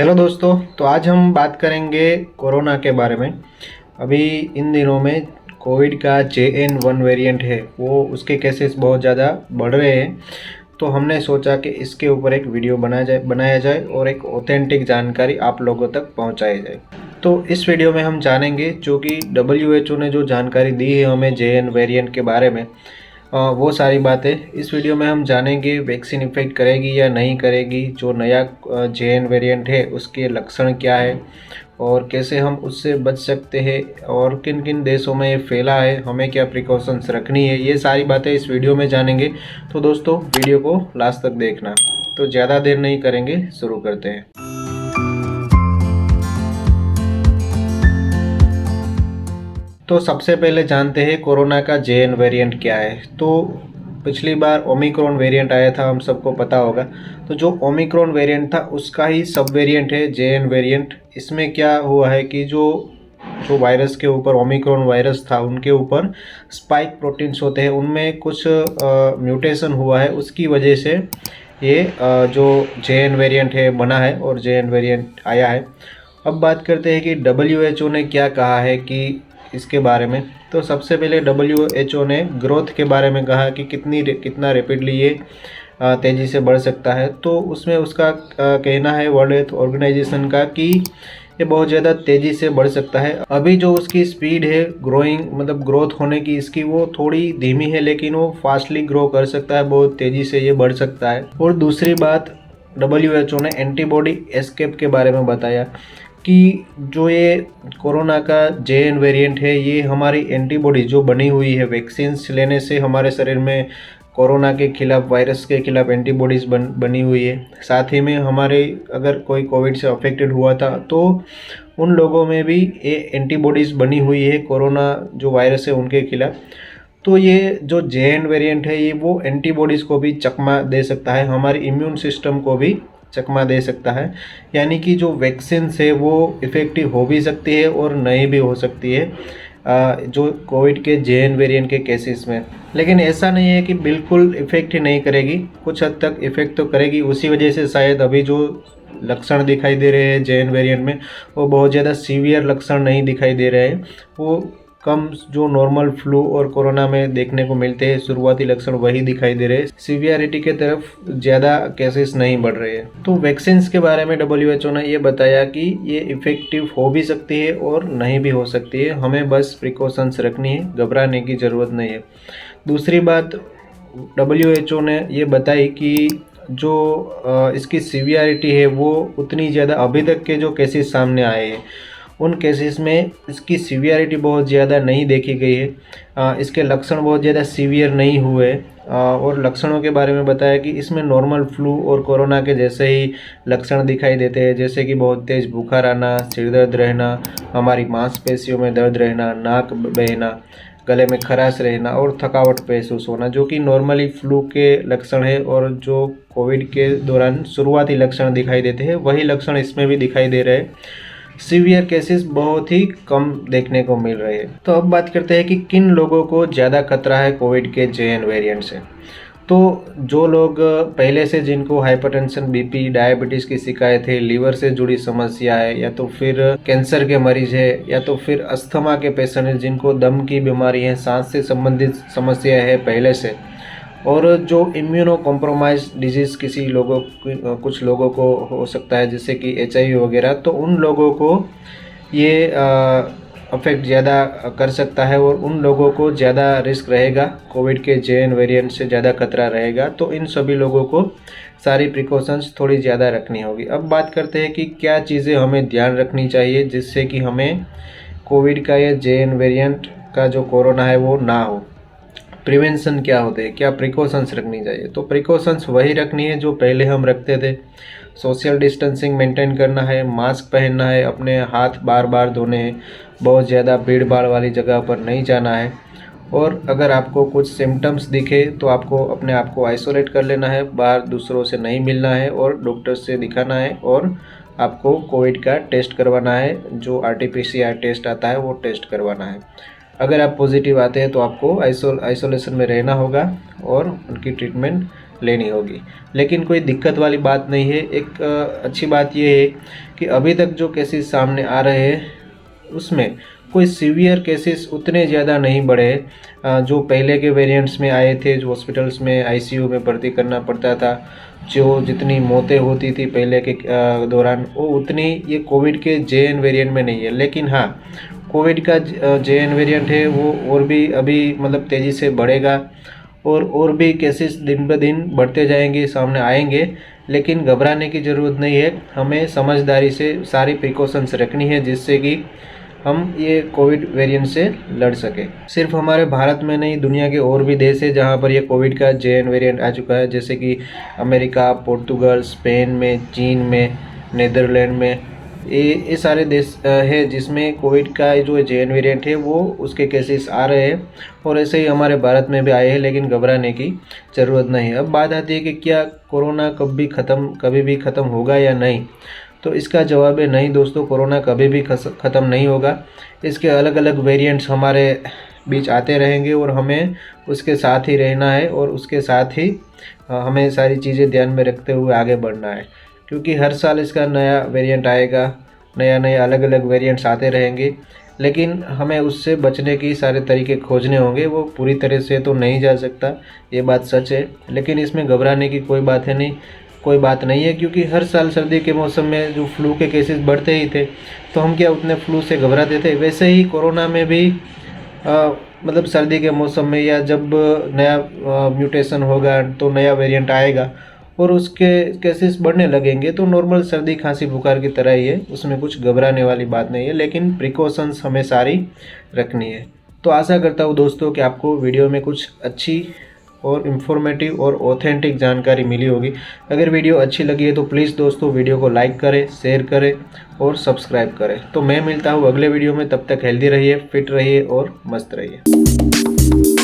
Hello दोस्तों, तो आज हम बात करेंगे कोरोना के बारे में। अभी इन दिनों में कोविड का JN1 वेरिएंट है, वो उसके केसेस बहुत ज़्यादा बढ़ रहे हैं। तो हमने सोचा कि इसके ऊपर एक वीडियो बनाया जाए और एक ऑथेंटिक जानकारी आप लोगों तक पहुंचाई जाए। तो इस वीडियो में हम जानेंगे, जो कि WHO ने जो जानकारी दी है हमें JN वेरिएंट के बारे में, वो सारी बातें इस वीडियो में हम जानेंगे। वैक्सीन इफेक्ट करेगी या नहीं करेगी, जो नया JN वेरिएंट है उसके लक्षण क्या है और कैसे हम उससे बच सकते हैं और किन किन देशों में ये फैला है, हमें क्या प्रिकॉशंस रखनी है, ये सारी बातें इस वीडियो में जानेंगे। तो दोस्तों, वीडियो को लास्ट तक देखना। तो ज़्यादा देर नहीं करेंगे, शुरू करते हैं। तो सबसे पहले जानते हैं कोरोना का JN वेरिएंट क्या है। तो पिछली बार ओमिक्रॉन वेरिएंट आया था, हम सबको पता होगा। तो जो ओमिक्रॉन वेरिएंट था उसका ही सब वेरिएंट है JN वेरिएंट। इसमें क्या हुआ है कि जो जो वायरस के ऊपर ओमिक्रॉन वायरस था उनके ऊपर स्पाइक प्रोटीन्स होते हैं, उनमें कुछ म्यूटेशन हुआ है, उसकी वजह से ये जो JN वेरिएंट है बना है और JN वेरिएंट आया है। अब बात करते हैं कि WHO ने क्या कहा है कि इसके बारे में। तो सबसे पहले WHO ने ग्रोथ के बारे में कहा कि कितना रैपिडली ये तेज़ी से बढ़ सकता है। तो उसमें उसका कहना है वर्ल्ड हेल्थ ऑर्गेनाइजेशन का कि ये बहुत ज़्यादा तेज़ी से बढ़ सकता है। अभी जो उसकी स्पीड है ग्रोइंग, मतलब ग्रोथ होने की इसकी, वो थोड़ी धीमी है, लेकिन वो फास्टली ग्रो कर सकता है, बहुत तेज़ी से ये बढ़ सकता है। और दूसरी बात, WHO ने एंटीबॉडी एस्केप के बारे में बताया कि जो ये कोरोना का JN वेरिएंट है, ये हमारी एंटीबॉडी जो बनी हुई है वैक्सीन्स लेने से, हमारे शरीर में कोरोना के खिलाफ, वायरस के खिलाफ एंटीबॉडीज़ बनी हुई है। साथ ही में हमारे अगर कोई कोविड से अफेक्टेड हुआ था तो उन लोगों में भी ये एंटीबॉडीज़ बनी हुई है कोरोना जो वायरस है उनके खिलाफ। तो ये जो JN वेरिएंट है ये वो एंटीबॉडीज़ को भी चकमा दे सकता है, हमारी इम्यून सिस्टम को भी चकमा दे सकता है। यानी कि जो वैक्सीन्स है वो इफ़ेक्टिव हो भी सकती है और नहीं भी हो सकती है जो कोविड के JN वेरिएंट के केसेस में। लेकिन ऐसा नहीं है कि बिल्कुल इफ़ेक्ट ही नहीं करेगी, कुछ हद तक इफ़ेक्ट तो करेगी। उसी वजह से शायद अभी जो लक्षण दिखाई दे रहे हैं JN वेरिएंट में, वो बहुत ज़्यादा सीवियर लक्षण नहीं दिखाई दे रहे हैं। वो कम जो नॉर्मल फ्लू और कोरोना में देखने को मिलते हैं, शुरुआती लक्षण वही दिखाई दे रहे हैं। सीवियरिटी के तरफ ज़्यादा केसेस नहीं बढ़ रहे हैं। तो वैक्सीन्स के बारे में WHO ने ये बताया कि ये इफ़ेक्टिव हो भी सकती है और नहीं भी हो सकती है, हमें बस प्रिकॉशंस रखनी है, घबराने की ज़रूरत नहीं है। दूसरी बात WHO ने ये बताई कि जो इसकी सीवियरिटी है वो उतनी ज़्यादा, अभी तक के जो केसेस सामने आए हैं उन केसेस में इसकी सीवियरिटी बहुत ज़्यादा नहीं देखी गई है। इसके लक्षण बहुत ज़्यादा सीवियर नहीं हुए। और लक्षणों के बारे में बताया कि इसमें नॉर्मल फ्लू और कोरोना के जैसे ही लक्षण दिखाई देते हैं, जैसे कि बहुत तेज़ बुखार आना, सिर दर्द रहना, हमारी मांसपेशियों में दर्द रहना, नाक बहना, गले में खराश रहना और थकावट महसूस होना, जो कि नॉर्मली फ्लू के लक्षण है। और जो कोविड के दौरान शुरुआती लक्षण दिखाई देते हैं वही लक्षण इसमें भी दिखाई दे रहे हैं। सीवियर केसेस बहुत ही कम देखने को मिल रहे हैं। तो अब बात करते हैं कि किन लोगों को ज़्यादा खतरा है कोविड के JN वेरिएंट से। तो जो लोग पहले से, जिनको हाइपरटेंशन, BP, डायबिटीज़ की शिकायत है, लीवर से जुड़ी समस्या है, या तो फिर कैंसर के मरीज है, या तो फिर अस्थमा के पेशेंट है, जिनको दम की बीमारी है, सांस से संबंधित समस्या है पहले से, और जो इम्यूनो कॉम्प्रोमाइज डिजीज़ कुछ लोगों को हो सकता है, जैसे कि HIV वगैरह, तो उन लोगों को ये अफेक्ट ज़्यादा कर सकता है और उन लोगों को ज़्यादा रिस्क रहेगा, कोविड के JN वेरिएंट से ज़्यादा खतरा रहेगा। तो इन सभी लोगों को सारी प्रिकॉशंस थोड़ी ज़्यादा रखनी होगी। अब बात करते हैं कि क्या चीज़ें हमें ध्यान रखनी चाहिए जिससे कि हमें कोविड का या JN वेरिएंट का जो कोरोना है वो ना हो। प्रिवेंशन क्या होते हैं, क्या प्रिकॉशंस रखनी चाहिए। तो प्रिकॉशंस वही रखनी है जो पहले हम रखते थे। सोशल डिस्टेंसिंग मेंटेन करना है, मास्क पहनना है, अपने हाथ बार बार धोने हैं, बहुत ज़्यादा भीड़ भाड़ वाली जगह पर नहीं जाना है। और अगर आपको कुछ सिम्टम्स दिखे तो आपको अपने आप को आइसोलेट कर लेना है, बाहर दूसरों से नहीं मिलना है और डॉक्टर से दिखाना है। और आपको कोविड का टेस्ट करवाना है, जो RT-PCR टेस्ट आता है वो टेस्ट करवाना है। अगर आप पॉजिटिव आते हैं तो आपको आइसोलेशन में रहना होगा और उनकी ट्रीटमेंट लेनी होगी। लेकिन कोई दिक्कत वाली बात नहीं है। एक अच्छी बात यह है कि अभी तक जो केसेस सामने आ रहे हैं उसमें कोई सीवियर केसेस उतने ज़्यादा नहीं बढ़े जो पहले के वेरिएंट्स में आए थे, जो हॉस्पिटल्स में आईसीयू में भर्ती करना पड़ता था, जो जितनी मौतें होती थी पहले के दौरान, वो उतनी ये कोविड के JN वेरिएंट में नहीं है। लेकिन हाँ, कोविड का JN वेरिएंट है वो और भी अभी मतलब तेज़ी से बढ़ेगा और भी केसेस दिन ब दिन बढ़ते जाएंगे, सामने आएंगे। लेकिन घबराने की ज़रूरत नहीं है। हमें समझदारी से सारी प्रिकॉशंस रखनी है जिससे कि हम ये कोविड वेरिएंट से लड़ सकें। सिर्फ हमारे भारत में नहीं, दुनिया के और भी देश है जहाँ पर ये कोविड का JN वेरिएंट आ चुका है, जैसे कि अमेरिका, पोर्तुगल, स्पेन में, चीन में, नीदरलैंड में। ये सारे देश है जिसमें कोविड का जो JN वेरिएंट है वो उसके केसेस आ रहे हैं और ऐसे ही हमारे भारत में भी आए हैं। लेकिन घबराने की ज़रूरत नहीं है। अब बात आती है कि क्या कोरोना कभी भी ख़त्म होगा या नहीं। तो इसका जवाब है नहीं दोस्तों, कोरोना कभी भी ख़त्म नहीं होगा। इसके अलग अलग वेरिएंट्स हमारे बीच आते रहेंगे और हमें उसके साथ ही रहना है और उसके साथ ही हमें सारी चीज़ें ध्यान में रखते हुए आगे बढ़ना है, क्योंकि हर साल इसका नया वेरिएंट आएगा, नए अलग अलग वेरिएंट्स आते रहेंगे। लेकिन हमें उससे बचने की सारे तरीके खोजने होंगे। वो पूरी तरह से तो नहीं जा सकता, ये बात सच है, लेकिन इसमें घबराने की कोई बात नहीं है, क्योंकि हर साल सर्दी के मौसम में जो फ्लू के केसेस बढ़ते ही थे, तो हम क्या उतने फ्लू से घबराते थे। वैसे ही कोरोना में भी मतलब सर्दी के मौसम में या जब नया म्यूटेशन होगा तो नया वेरिएंट आएगा और उसके केसेस बढ़ने लगेंगे, तो नॉर्मल सर्दी खांसी बुखार की तरह ही है, उसमें कुछ घबराने वाली बात नहीं है। लेकिन प्रिकॉशंस हमें सारी रखनी है। तो आशा करता हूँ दोस्तों कि आपको वीडियो में कुछ अच्छी और इन्फॉर्मेटिव और ऑथेंटिक जानकारी मिली होगी। अगर वीडियो अच्छी लगी है तो प्लीज़ दोस्तों वीडियो को लाइक करें, शेयर करें और सब्सक्राइब करें। तो मैं मिलता हूँ अगले वीडियो में, तब तक हेल्दी रहिए, फिट रहिए और मस्त रहिए।